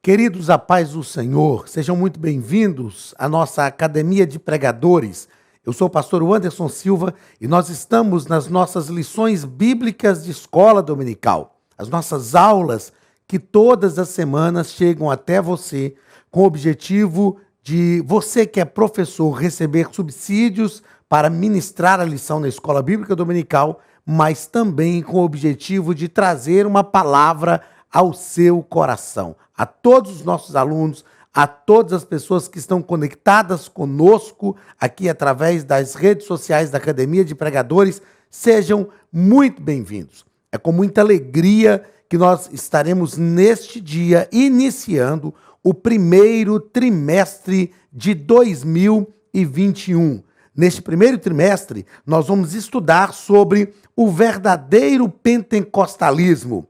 Queridos, a paz do Senhor, sejam muito bem-vindos à nossa Academia de Pregadores. Eu sou o pastor Anderson Silva e nós estamos nas nossas lições bíblicas de escola dominical. As nossas aulas que todas as semanas chegam até você com o objetivo de você que é professor receber subsídios para ministrar a lição na escola bíblica dominical, mas também com o objetivo de trazer uma palavra ao seu coração. A todos os nossos alunos, a todas as pessoas que estão conectadas conosco aqui através das redes sociais da Academia de Pregadores, sejam muito bem-vindos. É com muita alegria que nós estaremos neste dia iniciando o primeiro trimestre de 2021. Neste primeiro trimestre, nós vamos estudar sobre o verdadeiro pentecostalismo,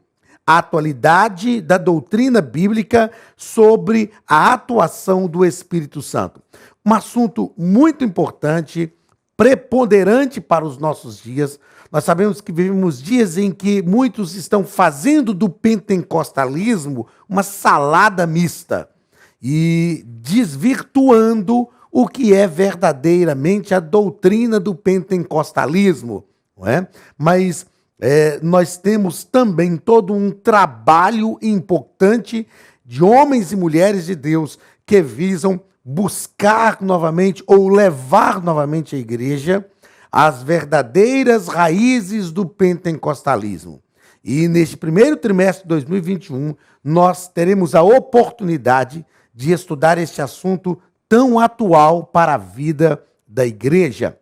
a atualidade da doutrina bíblica sobre a atuação do Espírito Santo. Um assunto muito importante, preponderante para os nossos dias. Nós sabemos que vivemos dias em que muitos estão fazendo do pentecostalismo uma salada mista e desvirtuando o que é verdadeiramente a doutrina do pentecostalismo, não é? Mas nós temos também todo um trabalho importante de homens e mulheres de Deus que visam buscar novamente ou levar novamente a igreja às verdadeiras raízes do pentecostalismo. E neste primeiro trimestre de 2021, nós teremos a oportunidade de estudar este assunto tão atual para a vida da igreja.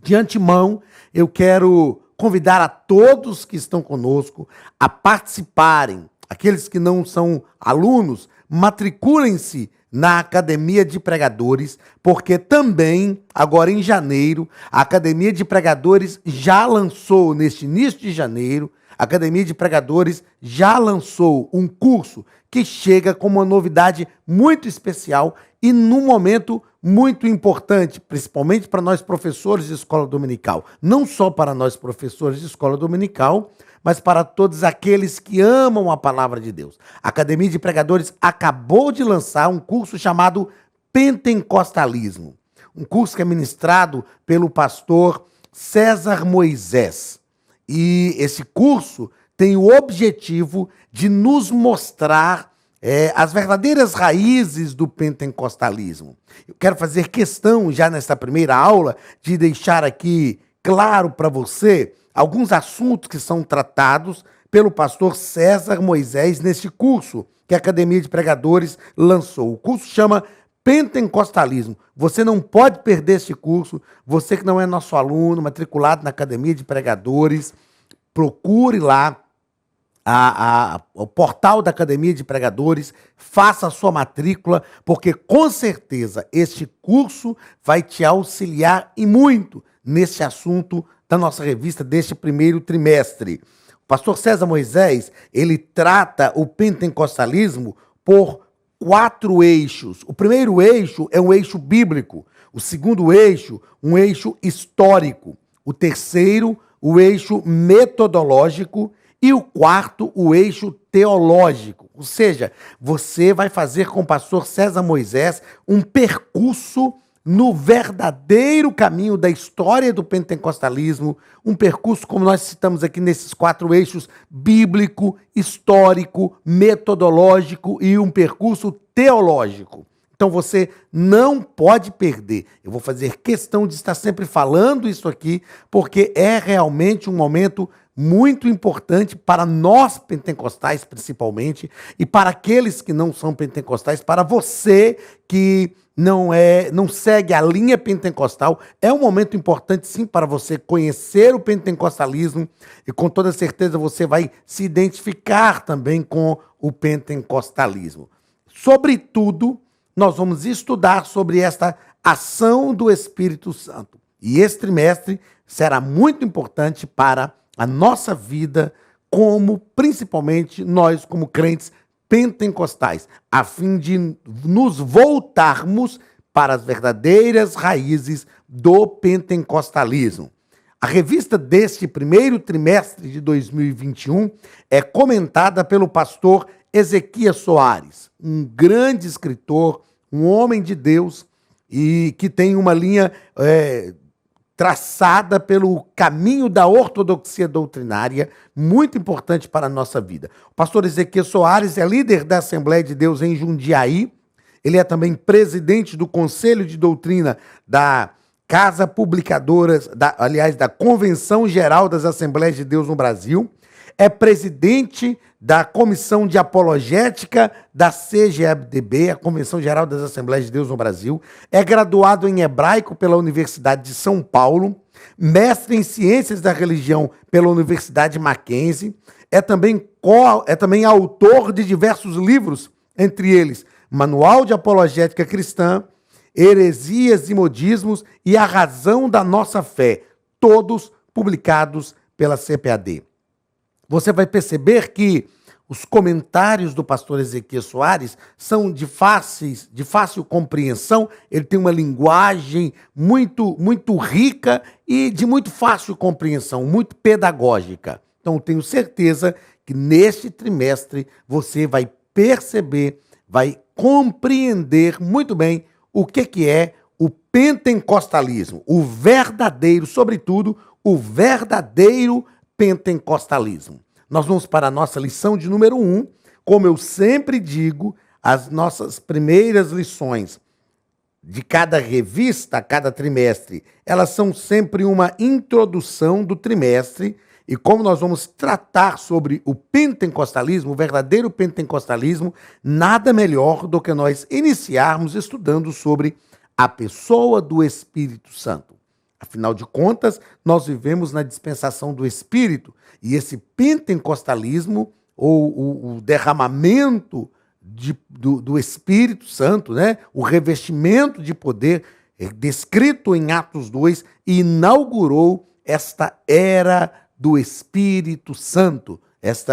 De antemão, eu quero convidar a todos que estão conosco a participarem. Aqueles que não são alunos, matriculem-se na Academia de Pregadores, porque também, agora em janeiro, a Academia de Pregadores já lançou, neste início de janeiro, a Academia de Pregadores já lançou um curso que chega com uma novidade muito especial e num momento muito importante, principalmente para nós professores de escola dominical. Não só para nós professores de escola dominical, mas para todos aqueles que amam a palavra de Deus. A Academia de Pregadores acabou de lançar um curso chamado Pentecostalismo. Um curso que é ministrado pelo pastor César Moisés. E esse curso tem o objetivo de nos mostrar as verdadeiras raízes do pentecostalismo. Eu quero fazer questão, já nesta primeira aula, de deixar aqui claro para você alguns assuntos que são tratados pelo pastor César Moisés neste curso que a Academia de Pregadores lançou. O curso chama Pentecostalismo. Você não pode perder este curso. Você que não é nosso aluno, matriculado na Academia de Pregadores, procure lá o portal da Academia de Pregadores, faça a sua matrícula, porque com certeza este curso vai te auxiliar e muito nesse assunto da nossa revista deste primeiro trimestre. O pastor César Moisés, ele trata o pentecostalismo por 4 eixos. O primeiro eixo é um eixo bíblico, o segundo eixo, um eixo histórico, o terceiro, o eixo metodológico, e o quarto, o eixo teológico. Ou seja, você vai fazer com o pastor César Moisés um percurso no verdadeiro caminho da história do pentecostalismo, um percurso, como nós citamos aqui nesses 4 eixos, bíblico, histórico, metodológico e um percurso teológico. Então você não pode perder. Eu vou fazer questão de estar sempre falando isso aqui, porque é realmente um momento muito importante para nós pentecostais, principalmente, e para aqueles que não são pentecostais, para você que não segue a linha pentecostal. É um momento importante, sim, para você conhecer o pentecostalismo e com toda certeza você vai se identificar também com o pentecostalismo. Sobretudo, nós vamos estudar sobre esta ação do Espírito Santo. E esse trimestre será muito importante para a nossa vida, principalmente nós como crentes pentecostais, a fim de nos voltarmos para as verdadeiras raízes do pentecostalismo. A revista deste primeiro trimestre de 2021 é comentada pelo pastor Ezequias Soares, um grande escritor, um homem de Deus e que tem uma linha traçada pelo caminho da ortodoxia doutrinária, muito importante para a nossa vida. O pastor Ezequias Soares é líder da Assembleia de Deus em Jundiaí, ele é também presidente do Conselho de Doutrina da Casa Publicadora, da Convenção Geral das Assembleias de Deus no Brasil, é presidente da Comissão de Apologética da CGABDB, a Convenção Geral das Assembleias de Deus no Brasil, é graduado em Hebraico pela Universidade de São Paulo, mestre em Ciências da Religião pela Universidade Mackenzie, é também autor de diversos livros, entre eles Manual de Apologética Cristã, Heresias e Modismos e A Razão da Nossa Fé, todos publicados pela CPAD. Você vai perceber que os comentários do pastor Ezequias Soares são de fácil compreensão, ele tem uma linguagem muito rica e de muito fácil compreensão, muito pedagógica. Então, tenho certeza que neste trimestre você vai perceber, vai compreender muito bem o que é o pentecostalismo, o verdadeiro, sobretudo, o verdadeiro pentecostalismo. Nós vamos para a nossa lição de número 1. Como eu sempre digo, as nossas primeiras lições de cada revista, cada trimestre, elas são sempre uma introdução do trimestre. E como nós vamos tratar sobre o pentecostalismo, o verdadeiro pentecostalismo, nada melhor do que nós iniciarmos estudando sobre a pessoa do Espírito Santo. Afinal de contas, nós vivemos na dispensação do Espírito e esse pentecostalismo, ou o derramamento do Espírito Santo, né? O revestimento de poder descrito em Atos 2, inaugurou esta era do Espírito Santo,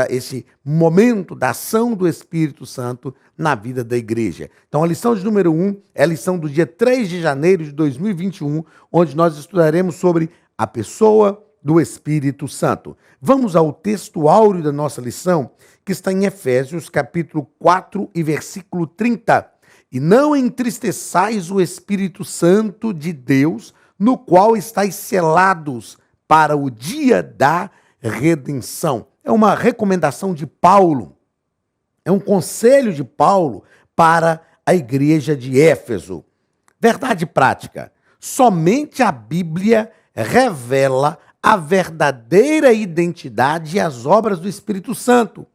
esse momento da ação do Espírito Santo na vida da igreja. Então, a lição de número 1 é a lição do dia 3 de janeiro de 2021, onde nós estudaremos sobre a pessoa do Espírito Santo. Vamos ao texto áureo da nossa lição, que está em Efésios, capítulo 4 e versículo 30. E não entristeçais o Espírito Santo de Deus, no qual estáis selados para o dia da redenção. É uma recomendação de Paulo, é um conselho de Paulo para a igreja de Éfeso. Verdade prática, somente a Bíblia revela a verdadeira identidade e as obras do Espírito Santo,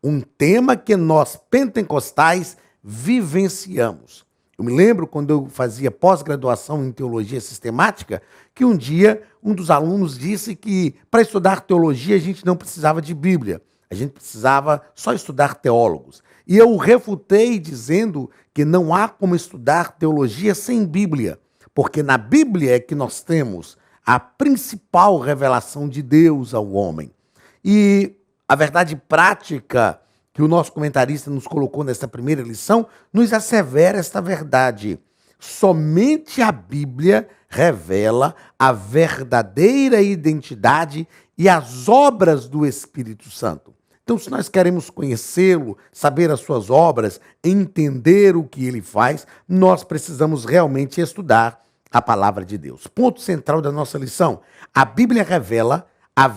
um tema que nós pentecostais vivenciamos. Eu me lembro quando eu fazia pós-graduação em teologia sistemática, que um dia um dos alunos disse que para estudar teologia a gente não precisava de Bíblia, a gente precisava só estudar teólogos. E eu o refutei dizendo que não há como estudar teologia sem Bíblia, porque na Bíblia é que nós temos a principal revelação de Deus ao homem. E a verdade prática que o nosso comentarista nos colocou nesta primeira lição, nos assevera esta verdade. Somente a Bíblia revela a verdadeira identidade e as obras do Espírito Santo. Então, se nós queremos conhecê-lo, saber as suas obras, entender o que ele faz, nós precisamos realmente estudar a palavra de Deus. Ponto central da nossa lição: a Bíblia revela a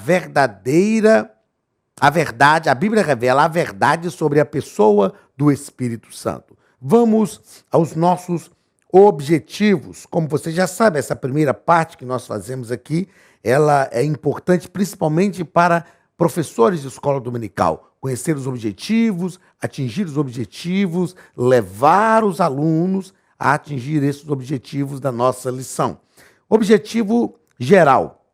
Bíblia revela a verdade sobre a pessoa do Espírito Santo. Vamos aos nossos objetivos. Como você já sabe, essa primeira parte que nós fazemos aqui, ela é importante principalmente para professores de escola dominical. Conhecer os objetivos, atingir os objetivos, levar os alunos a atingir esses objetivos da nossa lição. Objetivo geral: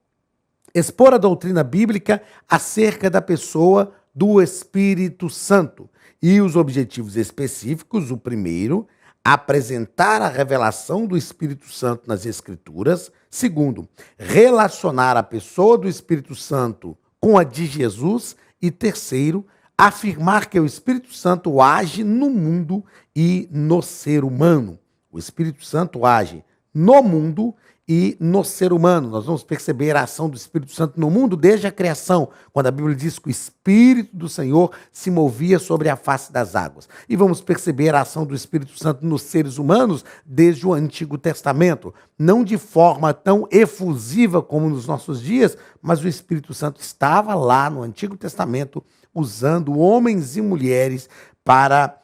expor a doutrina bíblica acerca da pessoa do Espírito Santo. E os objetivos específicos: o primeiro, apresentar a revelação do Espírito Santo nas Escrituras. Segundo, relacionar a pessoa do Espírito Santo com a de Jesus. E terceiro, afirmar que o Espírito Santo age no mundo e no ser humano. O Espírito Santo age no mundo e no ser humano. Nós vamos perceber a ação do Espírito Santo no mundo desde a criação, quando a Bíblia diz que o Espírito do Senhor se movia sobre a face das águas. E vamos perceber a ação do Espírito Santo nos seres humanos desde o Antigo Testamento. Não de forma tão efusiva como nos nossos dias, mas o Espírito Santo estava lá no Antigo Testamento, usando homens e mulheres para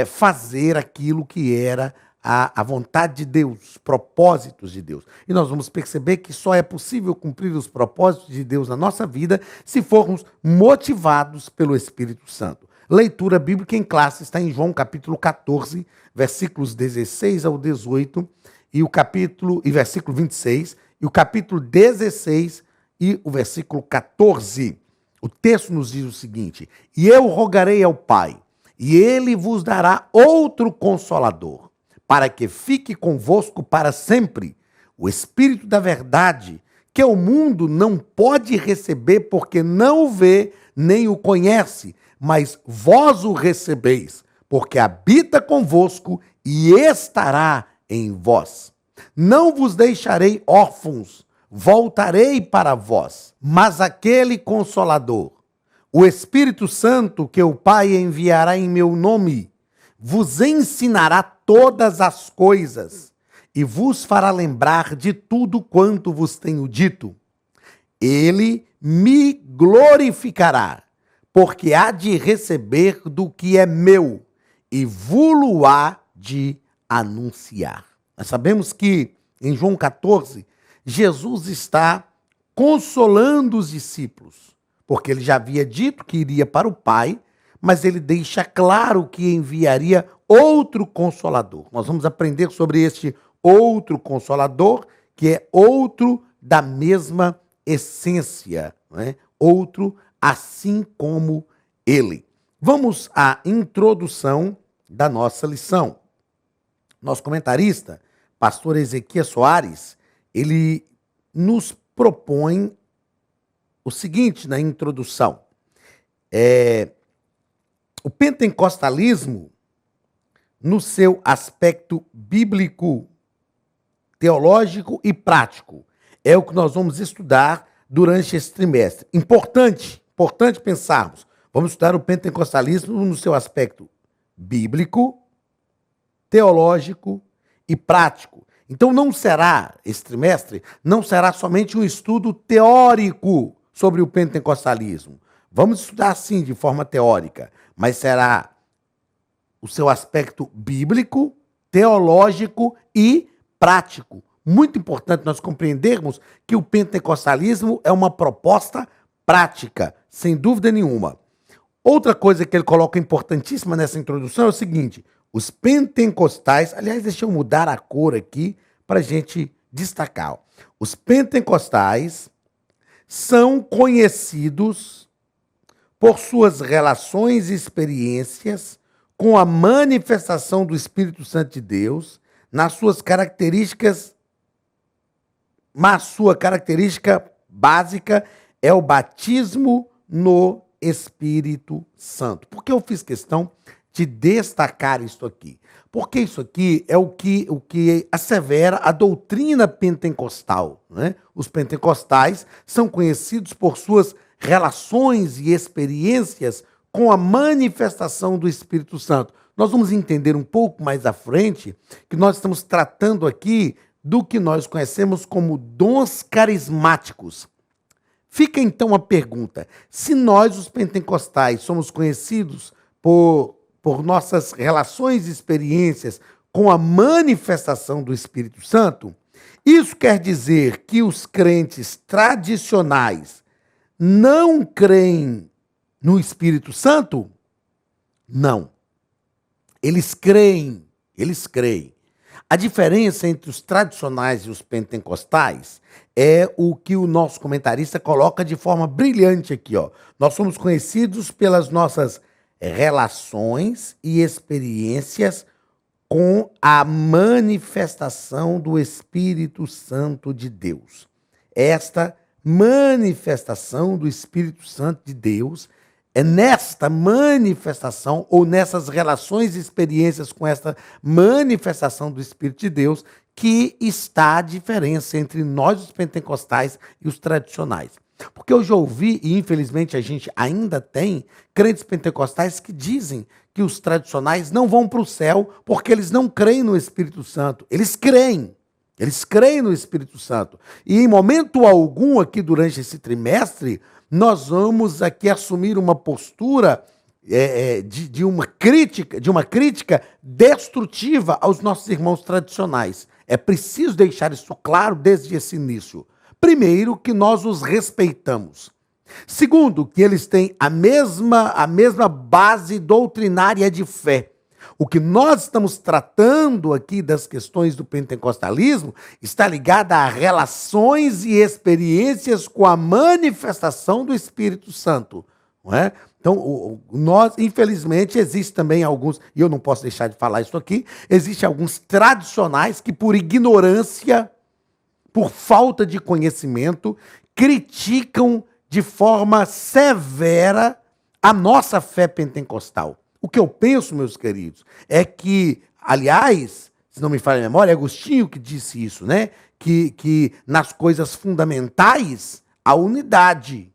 fazer aquilo que era a vontade de Deus, os propósitos de Deus. E nós vamos perceber que só é possível cumprir os propósitos de Deus na nossa vida se formos motivados pelo Espírito Santo. Leitura bíblica em classe está em João capítulo 14, versículos 16 ao 18, e versículo 26, e o capítulo 16 e o versículo 14. O texto nos diz o seguinte: e eu rogarei ao Pai, e ele vos dará outro consolador, para que fique convosco para sempre, o Espírito da verdade, que o mundo não pode receber porque não o vê nem o conhece, mas vós o recebeis, porque habita convosco e estará em vós. Não vos deixarei órfãos, voltarei para vós, mas aquele Consolador, o Espírito Santo que o Pai enviará em meu nome, vos ensinará todas as coisas e vos fará lembrar de tudo quanto vos tenho dito. Ele me glorificará, porque há de receber do que é meu e vou-lo-á de anunciar. Nós sabemos que em João 14, Jesus está consolando os discípulos, porque ele já havia dito que iria para o Pai, mas ele deixa claro que enviaria outro Consolador. Nós vamos aprender sobre este outro Consolador, que é outro da mesma essência, não é? Outro assim como ele. Vamos à introdução da nossa lição. Nosso comentarista, pastor Ezequias Soares, ele nos propõe o seguinte na introdução. O pentecostalismo, no seu aspecto bíblico, teológico e prático, é o que nós vamos estudar durante esse trimestre. Importante pensarmos. Vamos estudar o pentecostalismo no seu aspecto bíblico, teológico e prático. Então esse trimestre, não será somente um estudo teórico sobre o pentecostalismo. Vamos estudar sim de forma teórica, mas será o seu aspecto bíblico, teológico e prático. Muito importante nós compreendermos que o pentecostalismo é uma proposta prática, sem dúvida nenhuma. Outra coisa que ele coloca importantíssima nessa introdução é o seguinte: os pentecostais, aliás, deixa eu mudar a cor aqui para a gente destacar. Os pentecostais são conhecidos por suas relações e experiências com a manifestação do Espírito Santo de Deus, nas suas características, mas sua característica básica é o batismo no Espírito Santo. Por que eu fiz questão de destacar isso aqui? Porque isso aqui é o que assevera a doutrina pentecostal, né? Os pentecostais são conhecidos por suas relações e experiências com a manifestação do Espírito Santo. Nós vamos entender um pouco mais à frente que nós estamos tratando aqui do que nós conhecemos como dons carismáticos. Fica então a pergunta: se nós, os pentecostais, somos conhecidos por nossas relações e experiências com a manifestação do Espírito Santo, isso quer dizer que os crentes tradicionais não creem no Espírito Santo? Não. Eles creem. A diferença entre os tradicionais e os pentecostais é o que o nosso comentarista coloca de forma brilhante aqui, ó. Nós somos conhecidos pelas nossas relações e experiências com a manifestação do Espírito Santo de Deus. Esta manifestação do Espírito Santo de Deus é nesta manifestação ou nessas relações e experiências com esta manifestação do Espírito de Deus que está a diferença entre nós, os pentecostais, e os tradicionais. Porque eu já ouvi, e infelizmente a gente ainda tem, crentes pentecostais que dizem que os tradicionais não vão para o céu porque eles não creem no Espírito Santo. Eles creem no Espírito Santo. E em momento algum aqui durante esse trimestre, nós vamos aqui assumir uma postura de uma crítica destrutiva aos nossos irmãos tradicionais. É preciso deixar isso claro desde esse início. Primeiro, que nós os respeitamos. Segundo, que eles têm a mesma base doutrinária de fé. O que nós estamos tratando aqui das questões do pentecostalismo está ligado a relações e experiências com a manifestação do Espírito Santo, não é? Então, nós, infelizmente, existe também alguns, e eu não posso deixar de falar isso aqui, existem alguns tradicionais que, por ignorância, por falta de conhecimento, criticam de forma severa a nossa fé pentecostal. O que eu penso, meus queridos, é que, aliás, se não me falha a memória, é Agostinho que disse isso, né? Que nas coisas fundamentais, a unidade.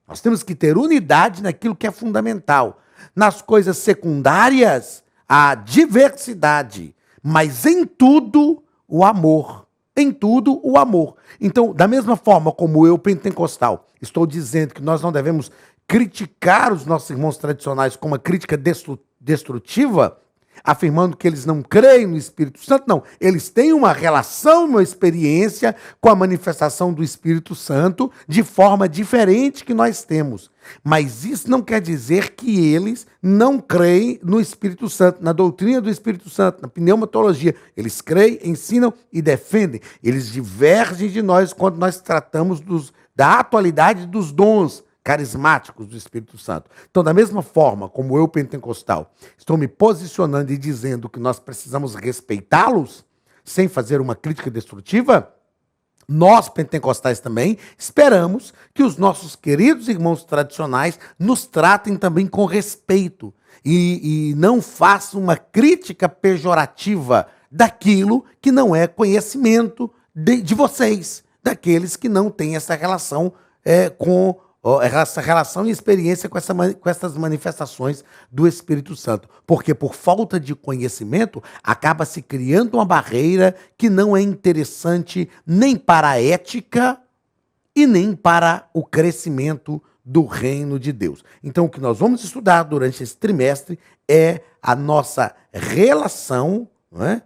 Nós temos que ter unidade naquilo que é fundamental. Nas coisas secundárias, a diversidade. Mas em tudo, o amor. Em tudo, o amor. Então, da mesma forma como eu, pentecostal, estou dizendo que nós não devemos criticar os nossos irmãos tradicionais com uma crítica destrutiva, afirmando que eles não creem no Espírito Santo. Não, eles têm uma relação, uma experiência com a manifestação do Espírito Santo de forma diferente que nós temos. Mas isso não quer dizer que eles não creem no Espírito Santo, na doutrina do Espírito Santo, na pneumatologia. Eles creem, ensinam e defendem. Eles divergem de nós quando nós tratamos da atualidade dos dons carismáticos do Espírito Santo. Então, da mesma forma como eu, pentecostal, estou me posicionando e dizendo que nós precisamos respeitá-los, sem fazer uma crítica destrutiva, nós, pentecostais também, esperamos que os nossos queridos irmãos tradicionais nos tratem também com respeito e não façam uma crítica pejorativa daquilo que não é conhecimento de vocês, daqueles que não têm essa relação essa relação e experiência com essas manifestações do Espírito Santo. Porque por falta de conhecimento, acaba se criando uma barreira que não é interessante nem para a ética e nem para o crescimento do reino de Deus. Então, o que nós vamos estudar durante esse trimestre é a nossa relação, não é,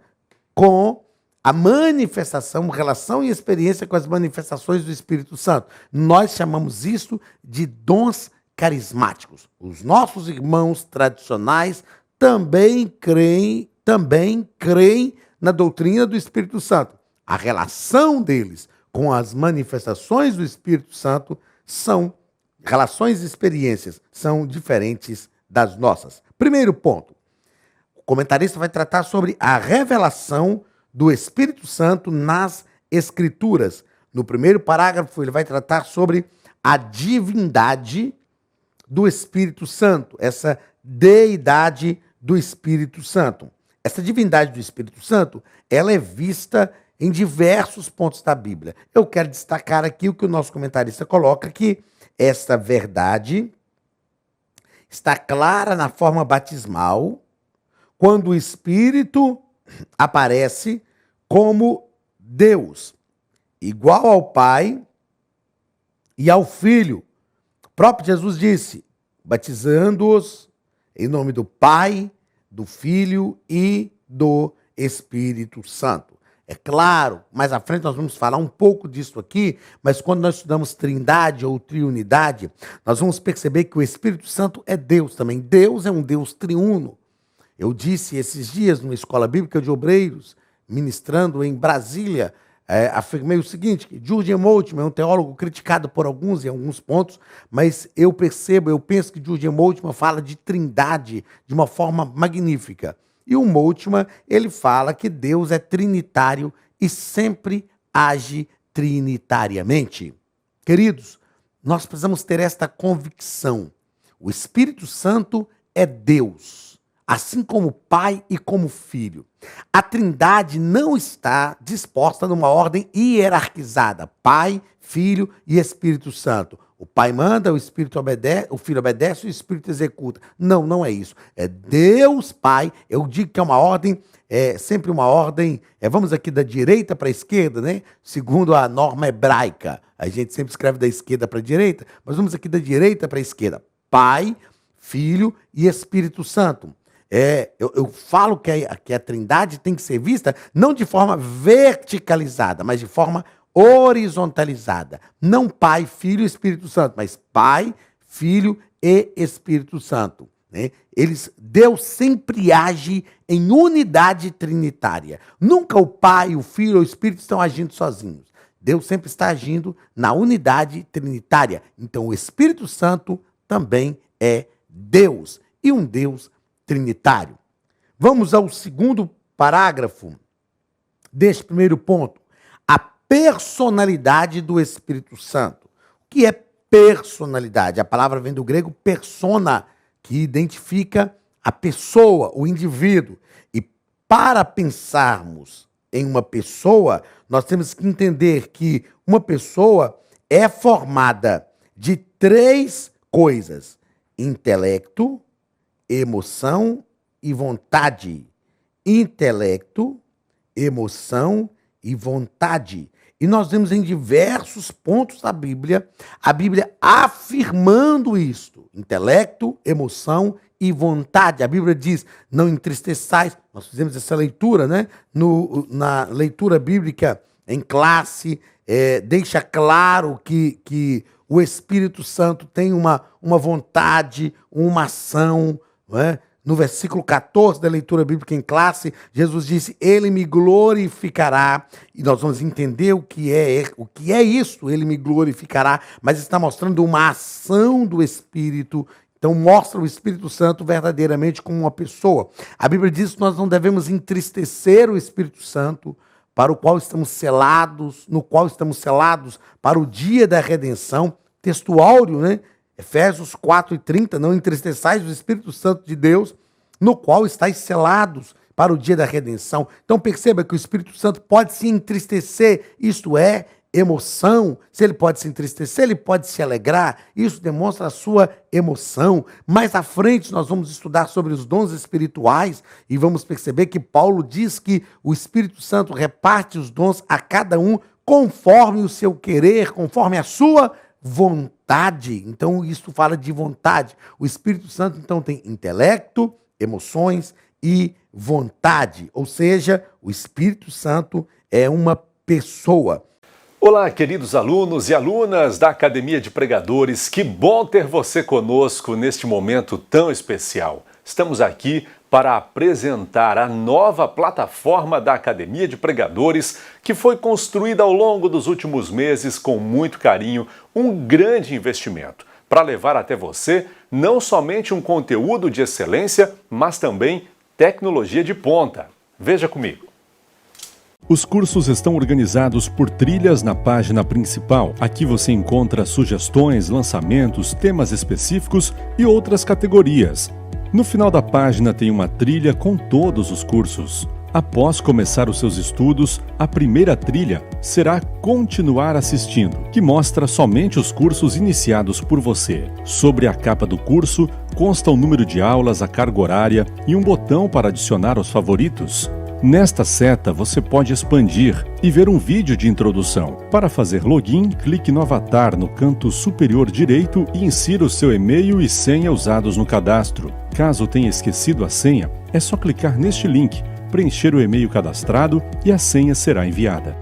com a manifestação, relação e experiência com as manifestações do Espírito Santo. Nós chamamos isso de dons carismáticos. Os nossos irmãos tradicionais também creem na doutrina do Espírito Santo. A relação deles com as manifestações do Espírito Santo relações e experiências são diferentes das nossas. Primeiro ponto, o comentarista vai tratar sobre a revelação do Espírito Santo nas Escrituras. No primeiro parágrafo, ele vai tratar sobre a divindade do Espírito Santo, essa deidade do Espírito Santo. Essa divindade do Espírito Santo, ela é vista em diversos pontos da Bíblia. Eu quero destacar aqui o que o nosso comentarista coloca, que essa verdade está clara na forma batismal, quando o Espírito aparece como Deus, igual ao Pai e ao Filho. O próprio Jesus disse, batizando-os em nome do Pai, do Filho e do Espírito Santo. É claro, mais à frente nós vamos falar um pouco disso aqui, mas quando nós estudamos trindade ou triunidade, nós vamos perceber que o Espírito Santo é Deus também. Deus é um Deus triuno. Eu disse esses dias numa escola bíblica de obreiros, ministrando em Brasília, afirmei o seguinte, que Jurgen Moltmann é um teólogo criticado por alguns em alguns pontos, mas eu penso que Jurgen Moltmann fala de trindade de uma forma magnífica. E o Moltmann, ele fala que Deus é trinitário e sempre age trinitariamente. Queridos, nós precisamos ter esta convicção. O Espírito Santo é Deus. assim como Pai e como Filho. A Trindade não está disposta numa ordem hierarquizada: Pai, Filho e Espírito Santo. O Pai manda, o Espírito obedece, o Filho obedece, o Espírito executa. Não, não é isso. É Deus Pai. Eu digo que é uma ordem, sempre uma ordem, vamos aqui da direita para a esquerda, né? Segundo a norma hebraica. A gente sempre escreve da esquerda para a direita, mas vamos aqui da direita para a esquerda. Pai, Filho e Espírito Santo. Eu falo que a Trindade tem que ser vista não de forma verticalizada, mas de forma horizontalizada. Não Pai, Filho e Espírito Santo, mas Pai, Filho e Espírito Santo. Né? Deus sempre age em unidade trinitária. Nunca o Pai, o Filho ou o Espírito estão agindo sozinhos. Deus sempre está agindo na unidade trinitária. Então o Espírito Santo também é Deus e um Deus trinitário. Vamos ao segundo parágrafo deste primeiro ponto. A personalidade do Espírito Santo. O que é personalidade? A palavra vem do grego persona, que identifica a pessoa, o indivíduo. E para pensarmos em uma pessoa, nós temos que entender que uma pessoa é formada de 3 coisas: intelecto, emoção e vontade. Intelecto, emoção e vontade. E nós vemos em diversos pontos da Bíblia, a Bíblia afirmando isto: intelecto, emoção e vontade. A Bíblia diz: não entristeçais. Nós fizemos essa leitura, né? Na leitura bíblica em classe, deixa claro que o Espírito Santo tem uma vontade, uma ação, não é? No versículo 14 da leitura bíblica em classe, Jesus disse: ele me glorificará. E nós vamos entender o que é isso, ele me glorificará. Mas está mostrando uma ação do Espírito. Então mostra o Espírito Santo verdadeiramente como uma pessoa. A Bíblia diz que nós não devemos entristecer o Espírito Santo, para o qual estamos selados, no qual estamos selados para o dia da redenção. Texto áureo, né? Efésios 4:30, não entristeçais o Espírito Santo de Deus, no qual estáis selados para o dia da redenção. Então perceba que o Espírito Santo pode se entristecer, isto é, emoção. Se ele pode se entristecer, ele pode se alegrar, isso demonstra a sua emoção. Mais à frente nós vamos estudar sobre os dons espirituais e vamos perceber que Paulo diz que o Espírito Santo reparte os dons a cada um conforme o seu querer, conforme a sua vontade. Então isso fala de vontade. O Espírito Santo então tem intelecto, emoções e vontade. Ou seja, o Espírito Santo é uma pessoa. Olá, queridos alunos e alunas da Academia de Pregadores. Que bom ter você conosco neste momento tão especial. Estamos aqui para apresentar a nova plataforma da Academia de Pregadores, que foi construída ao longo dos últimos meses com muito carinho, um grande investimento, para levar até você não somente um conteúdo de excelência, mas também tecnologia de ponta. Veja comigo. Os cursos estão organizados por trilhas na página principal. Aqui você encontra sugestões, lançamentos, temas específicos e outras categorias. No final da página tem uma trilha com todos os cursos. Após começar os seus estudos, a primeira trilha será Continuar assistindo, que mostra somente os cursos iniciados por você. Sobre a capa do curso, consta o número de aulas, a carga horária e um botão para adicionar aos favoritos. Nesta seta, você pode expandir e ver um vídeo de introdução. Para fazer login, clique no avatar no canto superior direito e insira o seu e-mail e senha usados no cadastro. Caso tenha esquecido a senha, é só clicar neste link, preencher o e-mail cadastrado e a senha será enviada.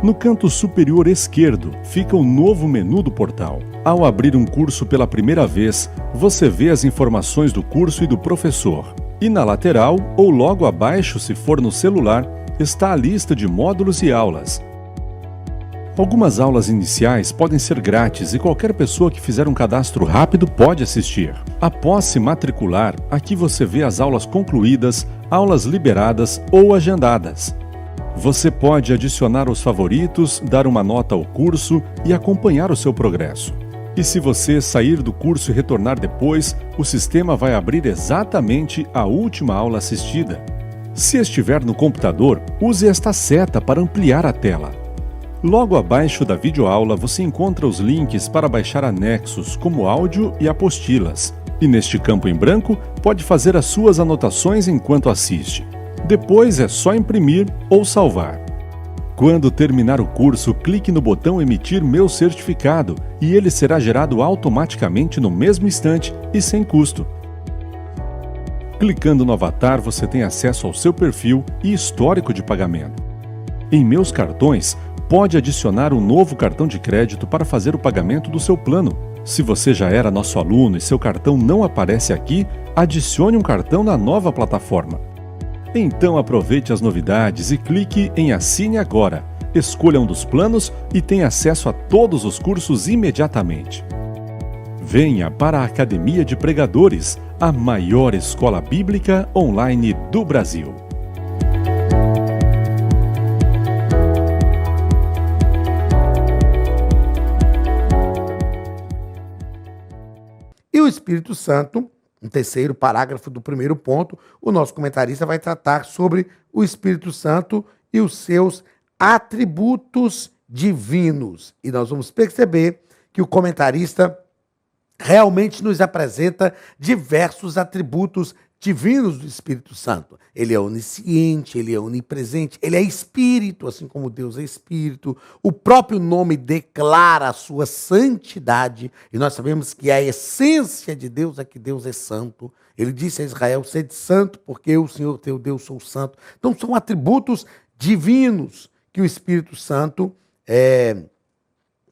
No canto superior esquerdo fica o novo menu do portal. Ao abrir um curso pela primeira vez, você vê as informações do curso e do professor. E na lateral, ou logo abaixo se for no celular, está a lista de módulos e aulas. Algumas aulas iniciais podem ser grátis e qualquer pessoa que fizer um cadastro rápido pode assistir. Após se matricular, aqui você vê as aulas concluídas, aulas liberadas ou agendadas. Você pode adicionar os favoritos, dar uma nota ao curso e acompanhar o seu progresso. E se você sair do curso e retornar depois, o sistema vai abrir exatamente a última aula assistida. Se estiver no computador, use esta seta para ampliar a tela. Logo abaixo da videoaula você encontra os links para baixar anexos, como áudio e apostilas. E neste campo em branco, pode fazer as suas anotações enquanto assiste. Depois é só imprimir ou salvar. Quando terminar o curso, clique no botão Emitir meu certificado e ele será gerado automaticamente no mesmo instante e sem custo. Clicando no avatar, você tem acesso ao seu perfil e histórico de pagamento. Em Meus Cartões, pode adicionar um novo cartão de crédito para fazer o pagamento do seu plano. Se você já era nosso aluno e seu cartão não aparece aqui, adicione um cartão na nova plataforma. Então aproveite as novidades e clique em Assine Agora. Escolha um dos planos e tenha acesso a todos os cursos imediatamente. Venha para a Academia de Pregadores, a maior escola bíblica online do Brasil. E o Espírito Santo, no terceiro parágrafo do primeiro ponto, o nosso comentarista vai tratar sobre o Espírito Santo e os seus atributos divinos. E nós vamos perceber que o comentarista realmente nos apresenta diversos atributos divinos do Espírito Santo. Ele é onisciente, ele é onipresente, ele é espírito, assim como Deus é espírito. O próprio nome declara a sua santidade, e nós sabemos que a essência de Deus é que Deus é santo. Ele disse a Israel: sede santo, porque eu, Senhor teu Deus, sou santo. Então são atributos divinos que o Espírito Santo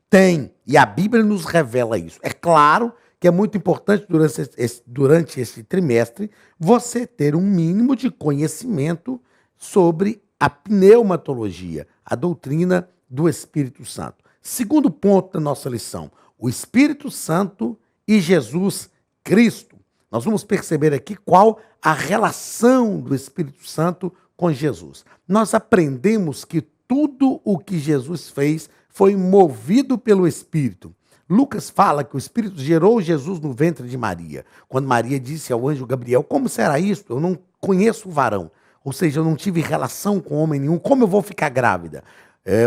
tem, e a Bíblia nos revela isso. É claro que é muito importante durante esse trimestre você ter um mínimo de conhecimento sobre a pneumatologia, a doutrina do Espírito Santo. Segundo ponto da nossa lição, o Espírito Santo e Jesus Cristo. Nós vamos perceber aqui qual a relação do Espírito Santo com Jesus. Nós aprendemos que tudo o que Jesus fez foi movido pelo Espírito. Lucas fala que o Espírito gerou Jesus no ventre de Maria. Quando Maria disse ao anjo Gabriel: como será isso? Eu não conheço o varão. Ou seja, eu não tive relação com homem nenhum. Como eu vou ficar grávida?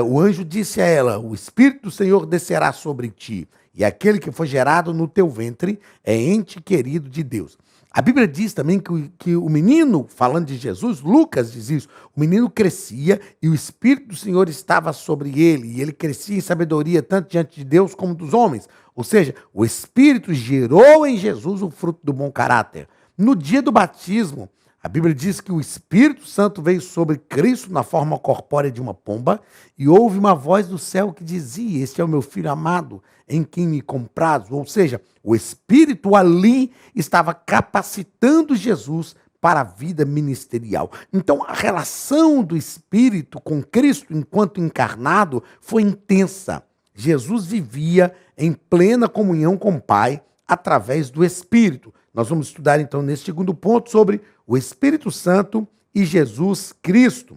O anjo disse a ela: o Espírito do Senhor descerá sobre ti, e aquele que foi gerado no teu ventre é ente querido de Deus. A Bíblia diz também que o menino, falando de Jesus, Lucas diz isso, o menino crescia e o Espírito do Senhor estava sobre ele, e ele crescia em sabedoria tanto diante de Deus como dos homens. Ou seja, o Espírito gerou em Jesus o fruto do bom caráter. No dia do batismo, a Bíblia diz que o Espírito Santo veio sobre Cristo na forma corpórea de uma pomba, e houve uma voz do céu que dizia: este é o meu filho amado, em quem me comprazo. Ou seja, o Espírito ali estava capacitando Jesus para a vida ministerial. Então, a relação do Espírito com Cristo enquanto encarnado foi intensa. Jesus vivia em plena comunhão com o Pai através do Espírito. Nós vamos estudar, então, nesse segundo ponto, sobre o Espírito Santo e Jesus Cristo.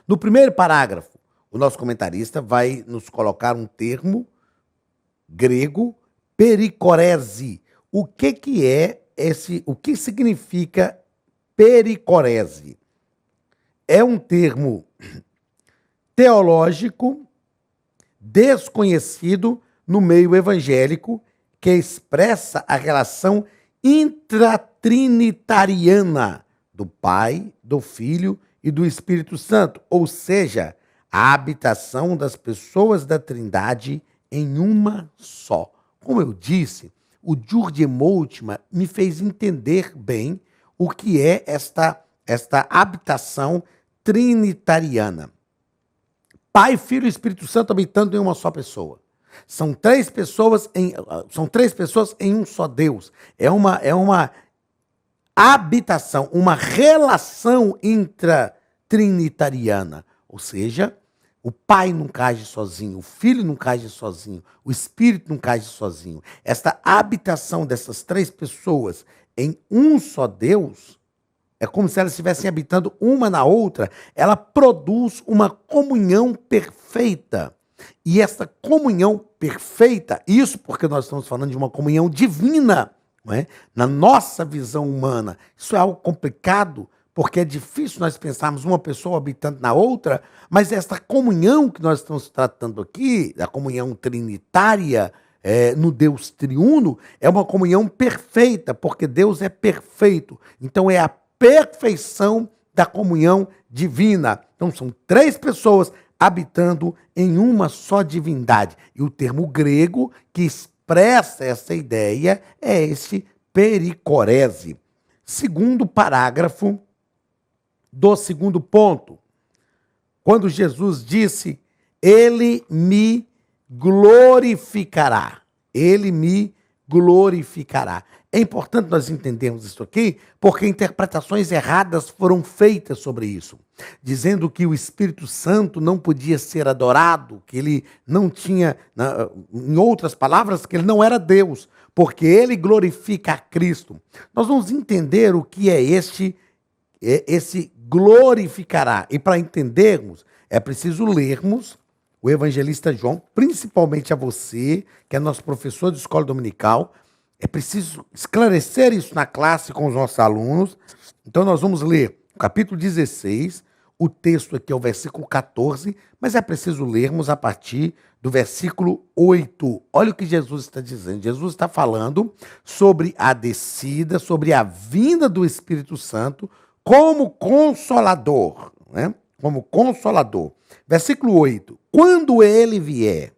No primeiro parágrafo, o nosso comentarista vai nos colocar um termo grego, pericorese. O que é esse? O que significa pericorese? É um termo teológico desconhecido no meio evangélico que expressa a relação intratrinitariana do Pai, do Filho e do Espírito Santo, ou seja, a habitação das pessoas da Trindade em uma só. Como eu disse, o Jurgen Moltmann me fez entender bem o que é esta habitação trinitariana. Pai, Filho e Espírito Santo habitando em uma só pessoa. São três pessoas em um só Deus. É uma habitação, uma relação intratrinitariana. Ou seja, o Pai nunca age sozinho, o Filho nunca age sozinho, o Espírito nunca age sozinho. Esta habitação dessas três pessoas em um só Deus é como se elas estivessem habitando uma na outra. Ela produz uma comunhão perfeita. E essa comunhão perfeita. Isso porque nós estamos falando de uma comunhão divina, não é? Na nossa visão humana. Isso é algo complicado, porque é difícil nós pensarmos uma pessoa habitando na outra, mas esta comunhão que nós estamos tratando aqui, a comunhão trinitária, no Deus triuno, é uma comunhão perfeita, porque Deus é perfeito. Então é a perfeição da comunhão divina. Então são 3 pessoas habitando em uma só divindade. E o termo grego que expressa essa ideia é esse pericorese. Segundo parágrafo do segundo ponto, quando Jesus disse, ele me glorificará. Ele me glorificará. É importante nós entendermos isso aqui, porque interpretações erradas foram feitas sobre isso, dizendo que o Espírito Santo não podia ser adorado, que ele não tinha, em outras palavras, que ele não era Deus, porque ele glorifica a Cristo. Nós vamos entender o que é esse glorificará. E para entendermos, é preciso lermos o evangelista João, principalmente a você, que é nosso professor de escola dominical. É preciso esclarecer isso na classe com os nossos alunos. Então nós vamos ler o capítulo 16, o texto aqui é o versículo 14, mas é preciso lermos a partir do versículo 8. Olha o que Jesus está dizendo. Jesus está falando sobre a descida, sobre a vinda do Espírito Santo como consolador, né? Como consolador. Versículo 8. Quando ele vier,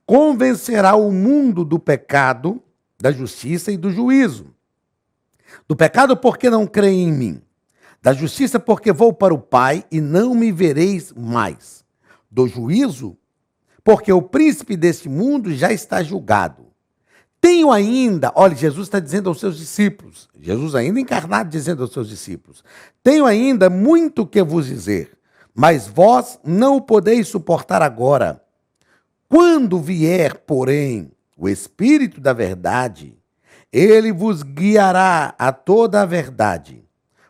convencerá o mundo do pecado, da justiça e do juízo. Do pecado porque não creem em mim. Da justiça porque vou para o Pai e não me vereis mais. Do juízo porque o príncipe deste mundo já está julgado. Tenho ainda, olha, Jesus está dizendo aos seus discípulos, Jesus ainda encarnado dizendo aos seus discípulos, tenho ainda muito que vos dizer, mas vós não o podeis suportar agora. Quando vier, porém, o Espírito da verdade, ele vos guiará a toda a verdade,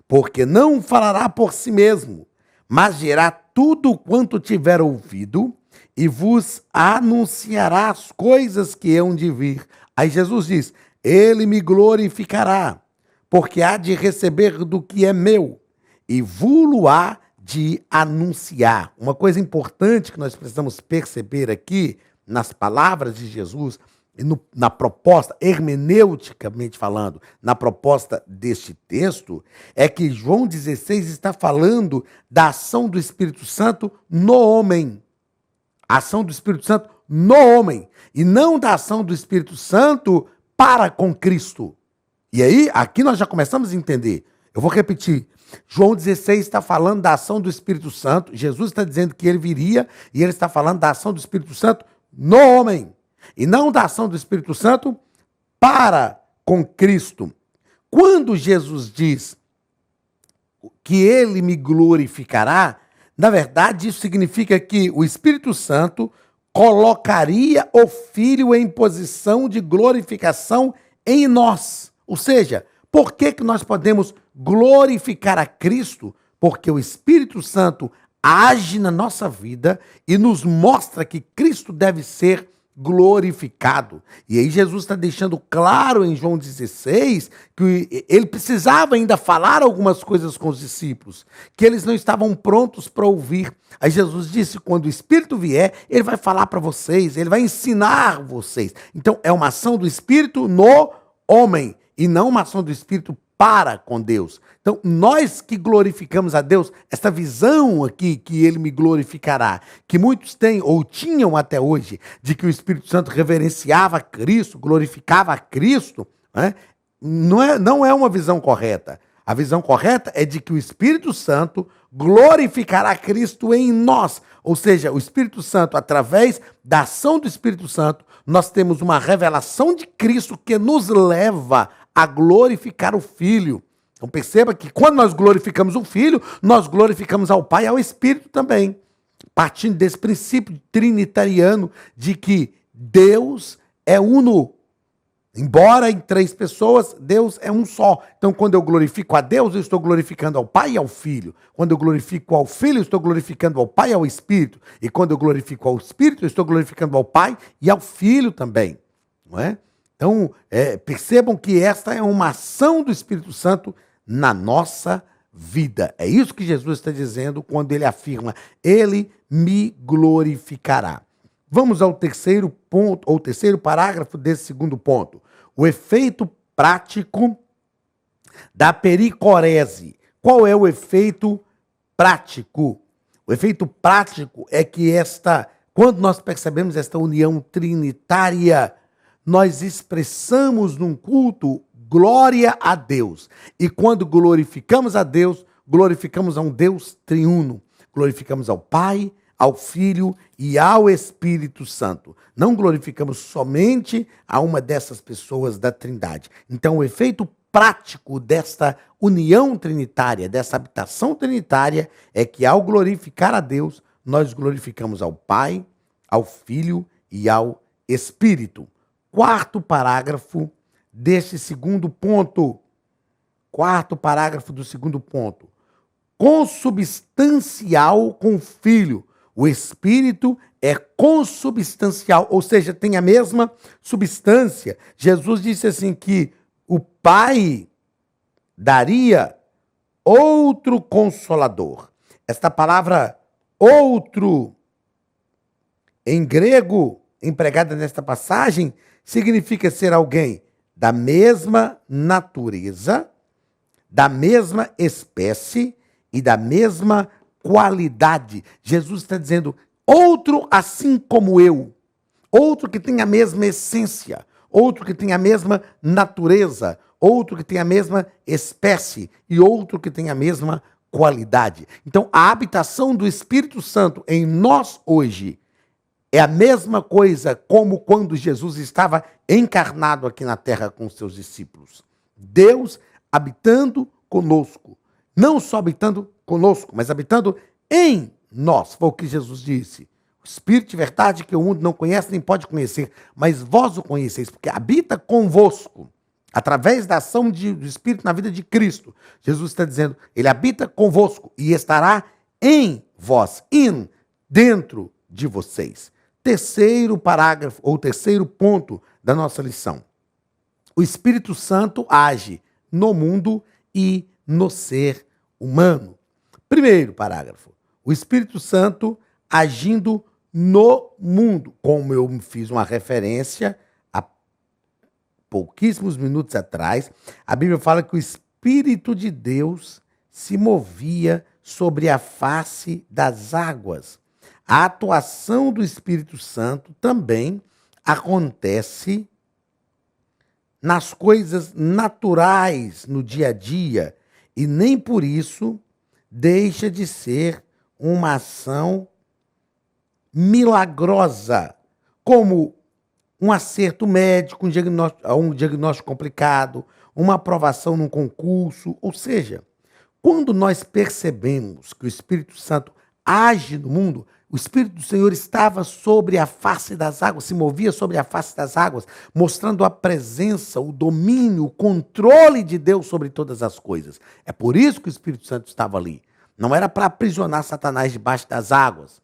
porque não falará por si mesmo, mas dirá tudo quanto tiver ouvido e vos anunciará as coisas que hão de vir. Aí Jesus diz, ele me glorificará, porque há de receber do que é meu e vou-lo-á de anunciar. Uma coisa importante que nós precisamos perceber aqui nas palavras de Jesus, na proposta, hermeneuticamente falando, na proposta deste texto, é que João 16 está falando da ação do Espírito Santo no homem. A ação do Espírito Santo no homem, e não da ação do Espírito Santo para com Cristo. E aí, aqui nós já começamos a entender. Eu vou repetir. João 16 está falando da ação do Espírito Santo. Jesus está dizendo que ele viria, e ele está falando da ação do Espírito Santo no homem, e não da ação do Espírito Santo para com Cristo. Quando Jesus diz que ele me glorificará, na verdade isso significa que o Espírito Santo colocaria o Filho em posição de glorificação em nós. Ou seja, por que nós podemos glorificar a Cristo? Porque o Espírito Santo age na nossa vida e nos mostra que Cristo deve ser glorificado. E aí Jesus está deixando claro em João 16 que ele precisava ainda falar algumas coisas com os discípulos, que eles não estavam prontos para ouvir. Aí Jesus disse, quando o Espírito vier, ele vai falar para vocês, ele vai ensinar vocês. Então é uma ação do Espírito no homem e não uma ação do Espírito para com Deus. Então, nós que glorificamos a Deus, esta visão aqui, que ele me glorificará, que muitos têm ou tinham até hoje, de que o Espírito Santo reverenciava a Cristo, glorificava a Cristo, né? Não é uma visão correta. A visão correta é de que o Espírito Santo glorificará Cristo em nós. Ou seja, o Espírito Santo, através da ação do Espírito Santo, nós temos uma revelação de Cristo que nos leva a glorificar o Filho. Então perceba que quando nós glorificamos o Filho, nós glorificamos ao Pai e ao Espírito também. Partindo desse princípio trinitariano de que Deus é uno. Embora em 3 pessoas, Deus é um só. Então, quando eu glorifico a Deus, eu estou glorificando ao Pai e ao Filho. Quando eu glorifico ao Filho, eu estou glorificando ao Pai e ao Espírito. E quando eu glorifico ao Espírito, eu estou glorificando ao Pai e ao Filho também. Não é? Então, percebam que esta é uma ação do Espírito Santo na nossa vida. É isso que Jesus está dizendo quando ele afirma: ele me glorificará. Vamos ao terceiro ponto, ou terceiro parágrafo desse segundo ponto. O efeito prático da pericorese. Qual é o efeito prático? O efeito prático é que quando nós percebemos esta união trinitária, nós expressamos num culto glória a Deus. E quando glorificamos a Deus, glorificamos a um Deus triuno. Glorificamos ao Pai, ao Filho e ao Espírito Santo. Não glorificamos somente a uma dessas pessoas da Trindade. Então, o efeito prático desta união trinitária, dessa habitação trinitária, é que ao glorificar a Deus, nós glorificamos ao Pai, ao Filho e ao Espírito. Quarto parágrafo deste segundo ponto. Quarto parágrafo do segundo ponto. Consubstancial com o Filho. O Espírito é consubstancial, ou seja, tem a mesma substância. Jesus disse assim que o Pai daria outro Consolador. Esta palavra outro, em grego, empregada nesta passagem, significa ser alguém da mesma natureza, da mesma espécie e da mesma qualidade. Jesus está dizendo, outro assim como eu, outro que tem a mesma essência, outro que tem a mesma natureza, outro que tem a mesma espécie e outro que tem a mesma qualidade. Então, a habitação do Espírito Santo em nós hoje é a mesma coisa como quando Jesus estava encarnado aqui na terra com os seus discípulos. Deus habitando conosco. Não só habitando conosco, mas habitando em nós. Foi o que Jesus disse. O Espírito de verdade que o mundo não conhece nem pode conhecer, mas vós o conheceis, porque habita convosco. Através da ação do Espírito na vida de Cristo. Jesus está dizendo, ele habita convosco e estará em vós, dentro de vocês. Terceiro parágrafo, ou terceiro ponto da nossa lição. O Espírito Santo age no mundo e no ser humano. Primeiro parágrafo. O Espírito Santo agindo no mundo. Como eu fiz uma referência há pouquíssimos minutos atrás, a Bíblia fala que o Espírito de Deus se movia sobre a face das águas. A atuação do Espírito Santo também acontece nas coisas naturais, no dia a dia, e nem por isso deixa de ser uma ação milagrosa, como um acerto médico, um diagnóstico complicado, uma aprovação num concurso. Ou seja, quando nós percebemos que o Espírito Santo age no mundo, o Espírito do Senhor estava sobre a face das águas, se movia sobre a face das águas, mostrando a presença, o domínio, o controle de Deus sobre todas as coisas. É por isso que o Espírito Santo estava ali. Não era para aprisionar Satanás debaixo das águas.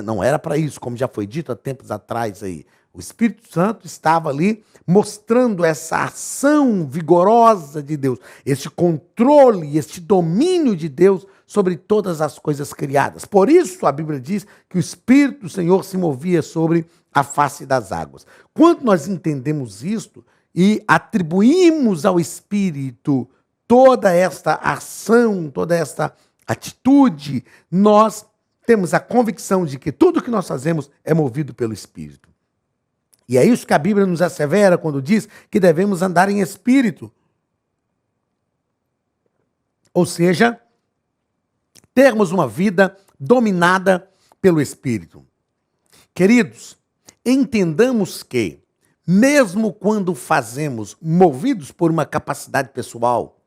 Não era para isso, como já foi dito há tempos atrás aí. O Espírito Santo estava ali mostrando essa ação vigorosa de Deus, esse controle, esse domínio de Deus sobre todas as coisas criadas. Por isso a Bíblia diz que o Espírito do Senhor se movia sobre a face das águas. Quando nós entendemos isto e atribuímos ao Espírito toda esta ação, toda esta atitude, nós temos a convicção de que tudo que nós fazemos é movido pelo Espírito. E é isso que a Bíblia nos assevera quando diz que devemos andar em Espírito. Ou seja, termos uma vida dominada pelo Espírito. Queridos, entendamos que, mesmo quando fazemos movidos por uma capacidade pessoal,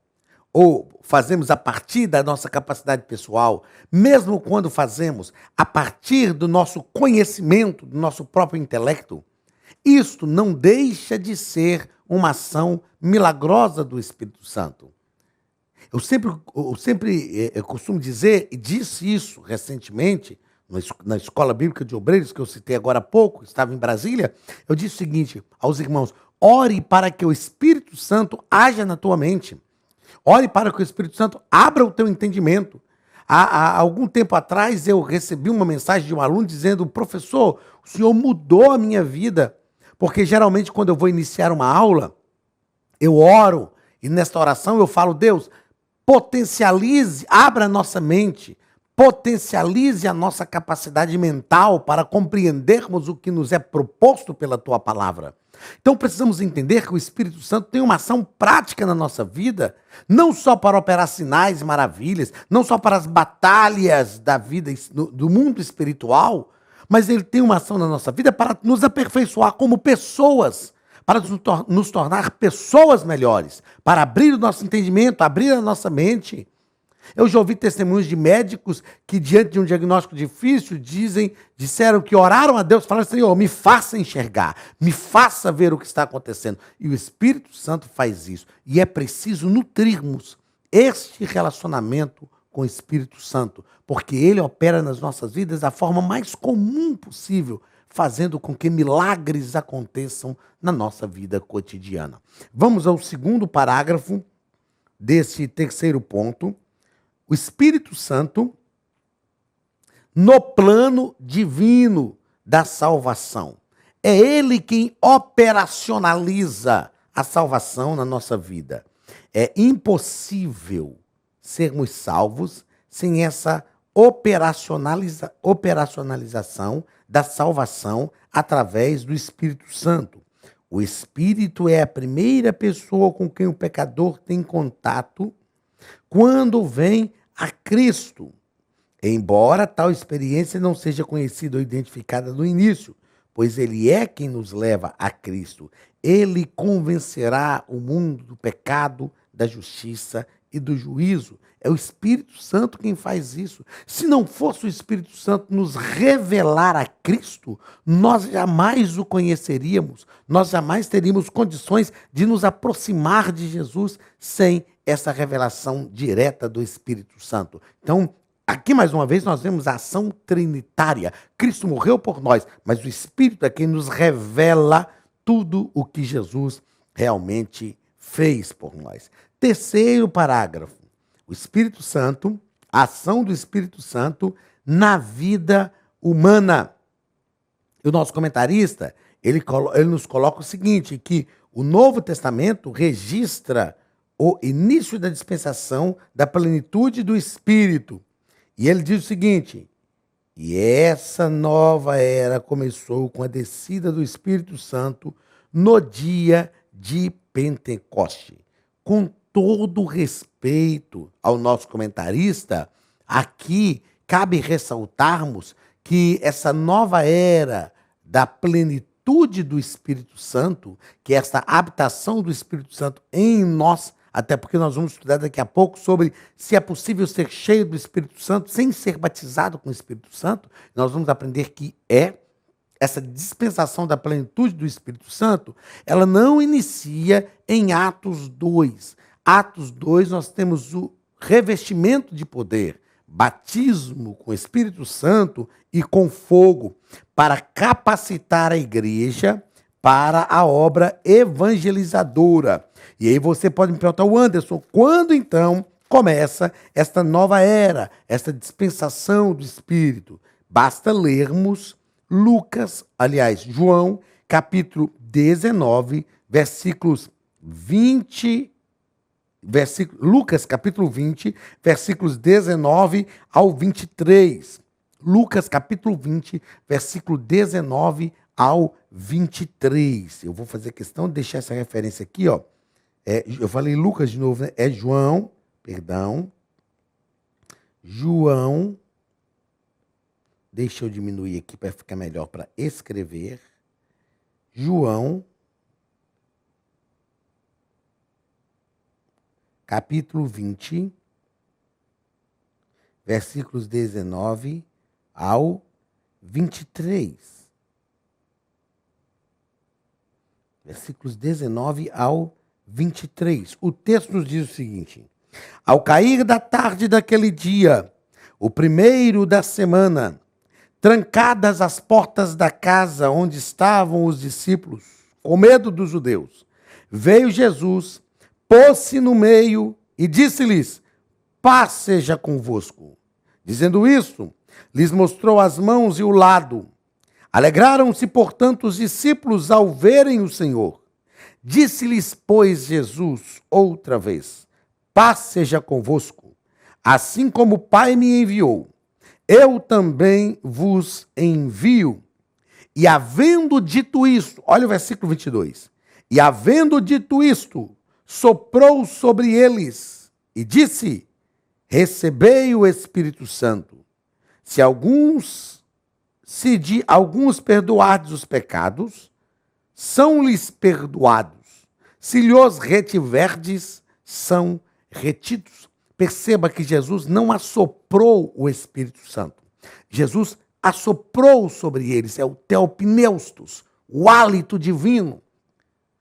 ou fazemos a partir da nossa capacidade pessoal, mesmo quando fazemos a partir do nosso conhecimento, do nosso próprio intelecto, isto não deixa de ser uma ação milagrosa do Espírito Santo. Eu costumo dizer, e disse isso recentemente, na Escola Bíblica de Obreiros, que eu citei agora há pouco, estava em Brasília, eu disse o seguinte aos irmãos: ore para que o Espírito Santo haja na tua mente. Ore para que o Espírito Santo abra o teu entendimento. Há algum tempo atrás eu recebi uma mensagem de um aluno dizendo: professor, o senhor mudou a minha vida. Porque geralmente quando eu vou iniciar uma aula, eu oro e nesta oração eu falo: Deus, potencialize, abra a nossa mente, potencialize a nossa capacidade mental para compreendermos o que nos é proposto pela tua palavra. Então precisamos entender que o Espírito Santo tem uma ação prática na nossa vida, não só para operar sinais e maravilhas, não só para as batalhas da vida, do mundo espiritual, mas ele tem uma ação na nossa vida para nos aperfeiçoar como pessoas, para nos tornar pessoas melhores, para abrir o nosso entendimento, abrir a nossa mente. Eu já ouvi testemunhos de médicos que, diante de um diagnóstico difícil, disseram que oraram a Deus, falaram: Senhor, me faça enxergar, me faça ver o que está acontecendo. E o Espírito Santo faz isso. E é preciso nutrirmos este relacionamento com o Espírito Santo, porque ele opera nas nossas vidas da forma mais comum possível, fazendo com que milagres aconteçam na nossa vida cotidiana. Vamos ao segundo parágrafo desse terceiro ponto. O Espírito Santo no plano divino da salvação. É ele quem operacionaliza a salvação na nossa vida. É impossível sermos salvos sem essa operacionalização da salvação através do Espírito Santo. O Espírito é a primeira pessoa com quem o pecador tem contato quando vem a Cristo, embora tal experiência não seja conhecida ou identificada no início, pois ele é quem nos leva a Cristo. Ele convencerá o mundo do pecado, da justiça e do juízo. É o Espírito Santo quem faz isso. Se não fosse o Espírito Santo nos revelar a Cristo, nós jamais o conheceríamos, nós jamais teríamos condições de nos aproximar de Jesus sem essa revelação direta do Espírito Santo. Então, aqui mais uma vez nós vemos a ação trinitária. Cristo morreu por nós, mas o Espírito é quem nos revela tudo o que Jesus realmente fez por nós. Terceiro parágrafo. O Espírito Santo, a ação do Espírito Santo na vida humana. E o nosso comentarista, ele nos coloca o seguinte, que o Novo Testamento registra o início da dispensação da plenitude do Espírito. E ele diz o seguinte: e essa nova era começou com a descida do Espírito Santo no dia de Pentecoste. Com todo respeito ao nosso comentarista, aqui cabe ressaltarmos que essa nova era da plenitude do Espírito Santo, que é essa habitação do Espírito Santo em nós, até porque nós vamos estudar daqui a pouco sobre se é possível ser cheio do Espírito Santo sem ser batizado com o Espírito Santo. Nós vamos aprender que essa dispensação da plenitude do Espírito Santo, ela não inicia em Atos 2. Atos 2, nós temos o revestimento de poder, batismo com o Espírito Santo e com fogo, para capacitar a igreja para a obra evangelizadora. E aí você pode me perguntar: Anderson, quando então começa esta nova era, esta dispensação do Espírito? Basta lermos João, capítulo 19, versículos 20, Lucas, capítulo 20, versículos 19 ao 23. Lucas, capítulo 20, versículo 19 ao 23. Eu vou fazer questão de deixar essa referência aqui, ó. Eu falei Lucas de novo, né? É João, perdão. João. Deixa eu diminuir aqui para ficar melhor para escrever. João, capítulo 20, versículos 19 ao 23. versículos 19 ao 23. O texto nos diz o seguinte: ao cair da tarde daquele dia, o primeiro da semana, trancadas as portas da casa onde estavam os discípulos, com medo dos judeus, veio Jesus, pôs-se no meio e disse-lhes: paz seja convosco. Dizendo isso, lhes mostrou as mãos e o lado. Alegraram-se, portanto, os discípulos ao verem o Senhor. Disse-lhes, pois, Jesus outra vez: paz seja convosco. Assim como o Pai me enviou, eu também vos envio. E havendo dito isto, olha o versículo 22. E havendo dito isto, soprou sobre eles e disse: recebei o Espírito Santo. Se de alguns perdoardes os pecados, são-lhes perdoados. Se lhos retiverdes, são retidos. Perceba que Jesus não assoprou o Espírito Santo. Jesus assoprou sobre eles, é o teopneustos, o hálito divino.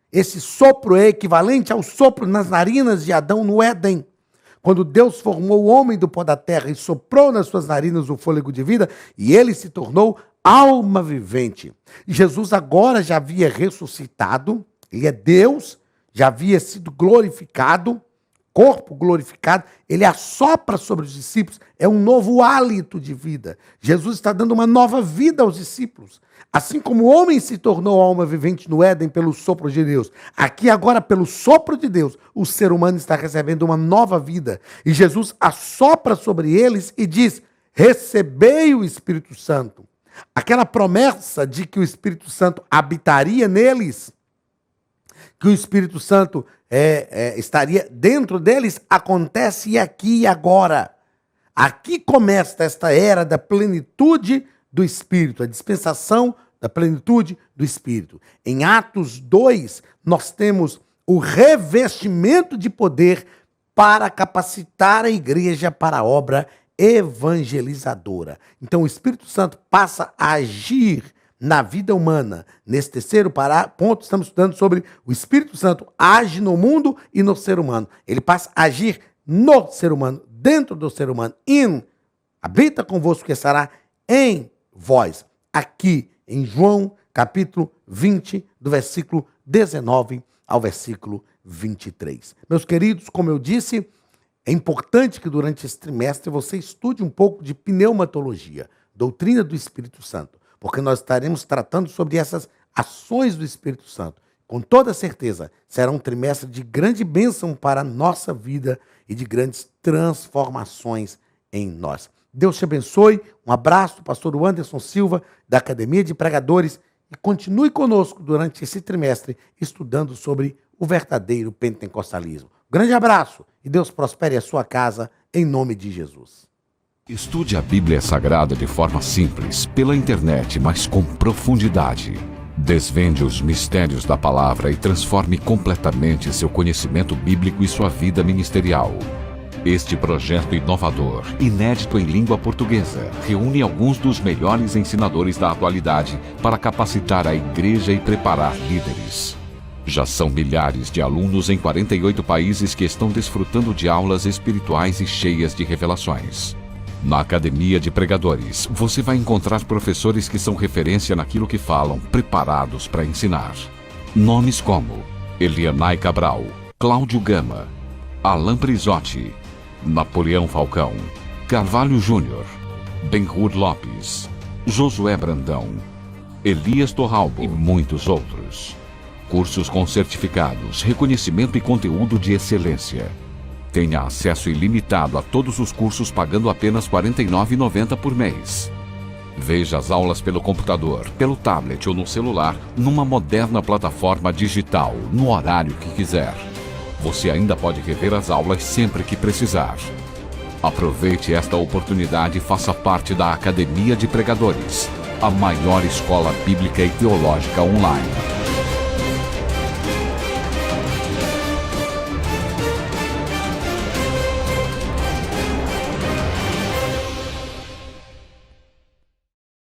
Esse sopro é equivalente ao sopro nas narinas de Adão no Éden. Quando Deus formou o homem do pó da terra e soprou nas suas narinas o fôlego de vida, e ele se tornou alma vivente. Jesus agora já havia ressuscitado, ele é Deus, já havia sido glorificado, corpo glorificado, ele assopra sobre os discípulos, é um novo hálito de vida. Jesus está dando uma nova vida aos discípulos. Assim como o homem se tornou alma vivente no Éden pelo sopro de Deus, aqui agora pelo sopro de Deus, o ser humano está recebendo uma nova vida. E Jesus assopra sobre eles e diz: recebei o Espírito Santo. Aquela promessa de que o Espírito Santo habitaria neles, que o Espírito Santo estaria dentro deles, acontece aqui e agora. Aqui começa esta era da plenitude do Espírito, a dispensação da plenitude do Espírito. Em Atos 2, nós temos o revestimento de poder para capacitar a igreja para a obra evangelizadora. Então o Espírito Santo passa a agir na vida humana. Nesse terceiro ponto, estamos estudando sobre o Espírito Santo age no mundo e no ser humano. Ele passa a agir no ser humano, dentro do ser humano. Habita convosco que estará em vós. Aqui em João, capítulo 20, do versículo 19 ao versículo 23. Meus queridos, como eu disse, é importante que durante esse trimestre você estude um pouco de pneumatologia, doutrina do Espírito Santo, porque nós estaremos tratando sobre essas ações do Espírito Santo. Com toda certeza, será um trimestre de grande bênção para a nossa vida e de grandes transformações em nós. Deus te abençoe. Um abraço do pastor Anderson Silva, da Academia de Pregadores, e continue conosco durante esse trimestre estudando sobre o verdadeiro pentecostalismo. Grande abraço e Deus prospere a sua casa em nome de Jesus. Estude a Bíblia Sagrada de forma simples, pela internet, mas com profundidade. Desvende os mistérios da palavra e transforme completamente seu conhecimento bíblico e sua vida ministerial. Este projeto inovador, inédito em língua portuguesa, reúne alguns dos melhores ensinadores da atualidade para capacitar a igreja e preparar líderes. Já são milhares de alunos em 48 países que estão desfrutando de aulas espirituais e cheias de revelações. Na Academia de Pregadores, você vai encontrar professores que são referência naquilo que falam, preparados para ensinar. Nomes como Elianai Cabral, Cláudio Gama, Alain Prisotti, Napoleão Falcão, Carvalho Júnior, Benhur Lopes, Josué Brandão, Elias Torralbo e muitos outros. Cursos com certificados, reconhecimento e conteúdo de excelência. Tenha acesso ilimitado a todos os cursos pagando apenas R$ 49,90 por mês. Veja as aulas pelo computador, pelo tablet ou no celular, numa moderna plataforma digital, no horário que quiser. Você ainda pode rever as aulas sempre que precisar. Aproveite esta oportunidade e faça parte da Academia de Pregadores, a maior escola bíblica e teológica online.